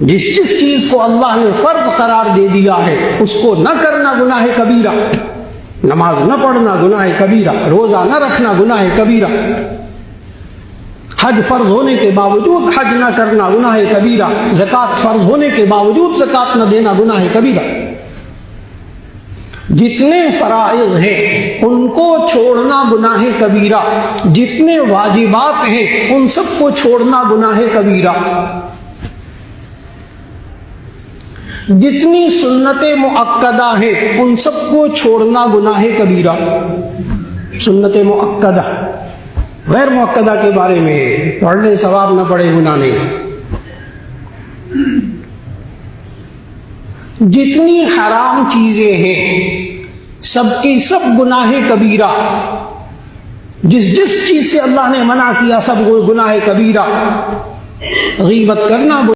जिस जिस चीज को अल्लाह ने फर्ज करार दे दिया है उसको न करना गुनाह कबीरा। नमाज न पढ़ना गुनाह कबीरा, रोजा न रखना गुनाह कबीरा, हज फर्ज होने के बावजूद हज न करना गुनाह कबीरा, ज़कात फर्ज होने के बावजूद ज़कात न देना गुनाह कबीरा। जितने फराइज हैं उनको छोड़ना गुनाह कबीरा, जितने वाजिबात हैं उन सबको छोड़ना गुनाह कबीरा, जितनी सुन्नतें मुअक्कदा हैं उन सबको छोड़ना गुनाह कबीरा। सुन्नतें मुअक्कदा, गैर मुअक्कदा के बारे में पढ़ने सवाब न पड़े गुनाह नहीं। जितनी हराम चीजें हैं सबकी सब गुनाह कबीरा, जिस जिस चीज से अल्लाह ने मना किया सब गुनाह कबीरा। गीबत करना